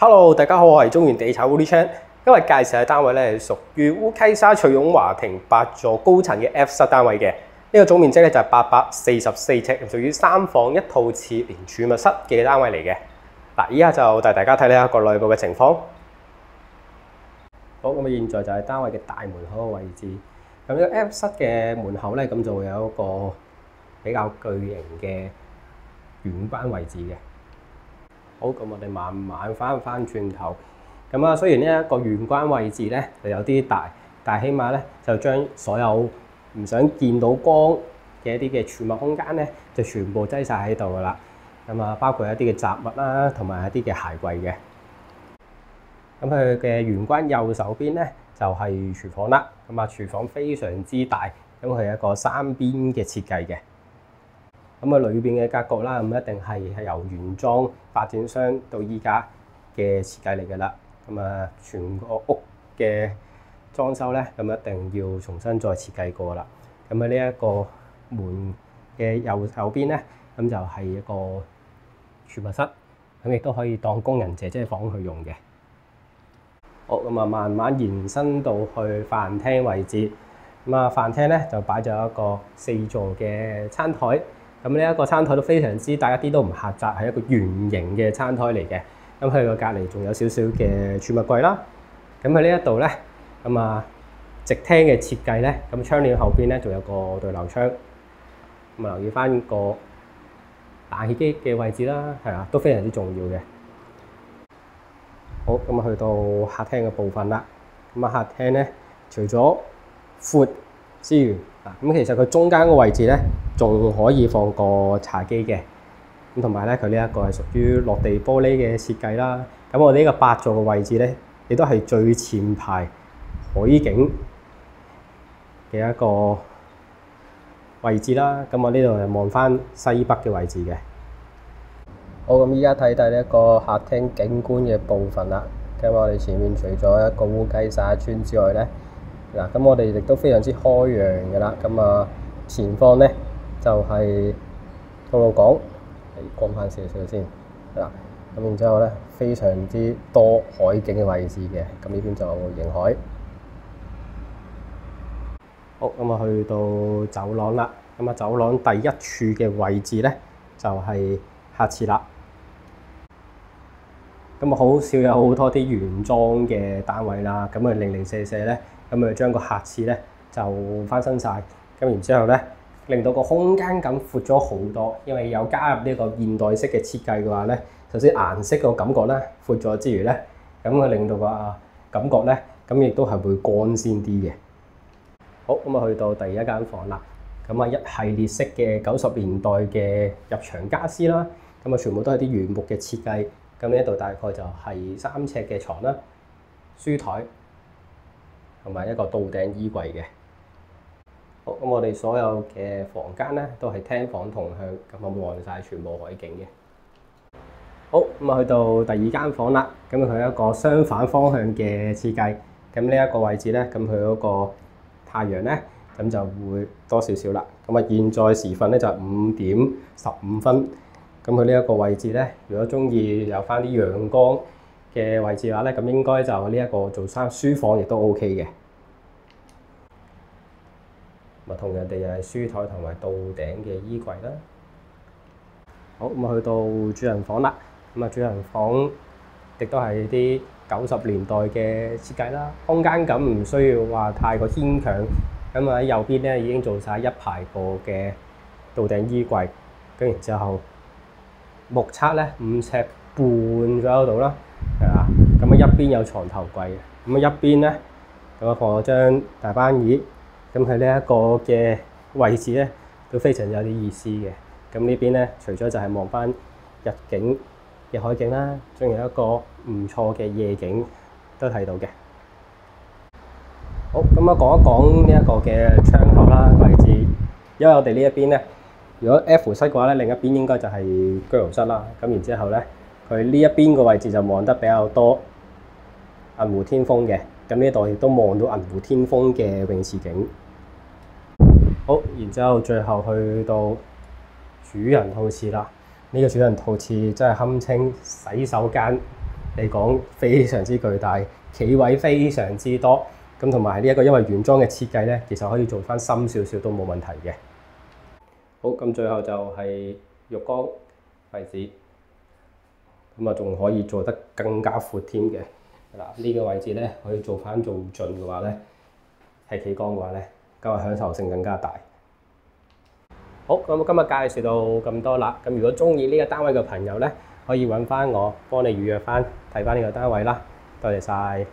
Hello， 大家好，我係中原地產 Willie Chan。今日介紹嘅單位咧係屬於烏溪沙翠擁華庭8座高層嘅 F 室單位嘅。呢個總面積咧就係844尺，屬於3房1套廁連儲物室嘅單位嚟嘅。嗱，依家就帶大家睇呢一個內部嘅情況。好，咁現在就係單位嘅大門口嘅位置。咁呢個 F 室嘅門口咧，咁就會有一個比較巨型嘅玄關位置嘅。好，咁我哋慢慢翻轉頭。咁啊，雖然呢一個玄關位置咧就有啲大，但係起碼咧就將所有唔想見到光嘅一啲嘅儲物空間咧，就全部擠晒喺度噶啦。咁啊，包括一啲嘅雜物啦，同埋一啲嘅鞋櫃嘅。咁佢嘅玄關右手邊咧就係廚房啦。咁啊，廚房非常之大，咁佢係一個3邊嘅設計嘅。咁啊，裏邊嘅格局啦，咁一定係由原裝發展商到依家嘅設計嚟㗎啦。咁啊，全個屋嘅裝修咧，咁一定要重新再設計過啦。咁啊，呢一個門嘅右手邊咧，咁就係一個儲物室，咁亦都可以當工人姐姐房去用嘅。好，咁啊，慢慢延伸到去飯廳位置。咁啊，飯廳咧就擺咗一個4座嘅餐台。咁呢一個餐台都非常之大，一啲都唔狹窄，係一個圓形嘅餐台嚟嘅。咁佢個隔離仲有少少嘅儲物櫃啦。咁喺呢一度咧，咁啊直廳嘅設計咧，咁窗簾後邊咧仲有個對流窗。咁啊，留意翻個冷氣機嘅位置啦，係啊，都非常之重要嘅。好，咁啊去到客廳嘅部分啦。咁啊客廳咧，除咗闊之餘，咁其實佢中間個位置咧，仲可以放個茶几嘅。咁同埋咧，佢呢一個係屬於落地玻璃嘅設計啦。咁我哋呢個8座嘅位置咧，亦都係最前排海景嘅一個位置啦。咁我呢度係望翻西北嘅位置嘅。好，咁依家睇睇呢一個客廳景觀嘅部分啦。咁我哋前面除咗一個烏溪沙村之外咧，嗱，咁我哋亦都非常之開揚嘅啦。咁啊，前方咧就係吐露港，光翻少少先。嗱，咁然之後咧，非常之多海景嘅位置嘅。咁呢邊就迎海。好，咁啊去到走廊啦。咁啊，走廊第一處嘅位置咧就係客廁啦。咁啊，好少有好多啲原裝嘅單位啦。咁啊，零零舍舍咧，咁啊將個客廁咧就翻新晒。咁然之後咧，令到個空間感闊咗好多。因為有加入呢個現代式嘅設計嘅話咧，首先顏色個感覺咧闊咗之餘咧，咁佢令到個感覺咧，咁亦都係會光鮮啲嘅。好，咁啊去到第一間房啦。咁啊，一系列式嘅90年代嘅入牆家私啦，咁啊全部都係啲原木嘅設計。咁呢一度大概就係3尺嘅床啦、書台同埋一個到頂衣櫃嘅。好，咁我哋所有嘅房間咧都係廳房同向，咁啊望晒全部海景嘅。好，咁啊去到第二間房啦。咁佢有一個相反方向嘅設計。咁呢一個位置咧，咁佢嗰個太陽咧，咁就會多少少啦。咁啊，現在時分咧就係5點15分。咁佢呢一個位置咧，如果中意有翻啲陽光嘅位置嘅話咧，咁應該就呢一個做翻書房亦都 OK 嘅。咁啊，同樣地又係書台同埋到頂嘅衣櫃啦。好，咁啊去到主人房啦。咁啊，主人房亦都係啲90年代嘅設計啦，空間感唔需要話太過牽強。咁啊喺右邊咧已經做晒一排個嘅到頂衣櫃，跟然之後目測咧5尺半左右度啦，係啊。咁啊一邊有床頭櫃嘅，咁啊一邊咧咁啊放咗張大班椅。咁喺呢一個嘅位置咧都非常有啲意思嘅。咁呢邊咧除咗就係望翻日景嘅海景啦，仲有一個唔錯嘅夜景都睇到嘅。好，咁啊講一講呢一個嘅窗口啦位置，因為我哋呢一邊咧，如果 F 室嘅話咧，另一邊應該就係居豪室啦。咁然之後咧，佢呢一邊個位置就望得比較多銀湖天峰嘅。咁呢度亦都望到銀湖天峰嘅泳池景。好，然之後最後去到主人套廁啦。呢個主人套廁真係堪稱洗手間嚟講非常之巨大，企位非常之多。咁同埋呢一個因為原裝嘅設計咧，其實可以做翻深少少都冇問題嘅。好，咁最後就係浴缸位置，咁啊仲可以做得更加闊添嘅。嗱，呢個位置咧可以做翻做盡嘅話咧，係企缸嘅話咧，咁啊享受性更加大。好，咁今日介紹到咁多啦。咁如果中意呢個單位嘅朋友咧，可以揾翻我幫你預約翻睇翻呢個單位啦。多謝晒。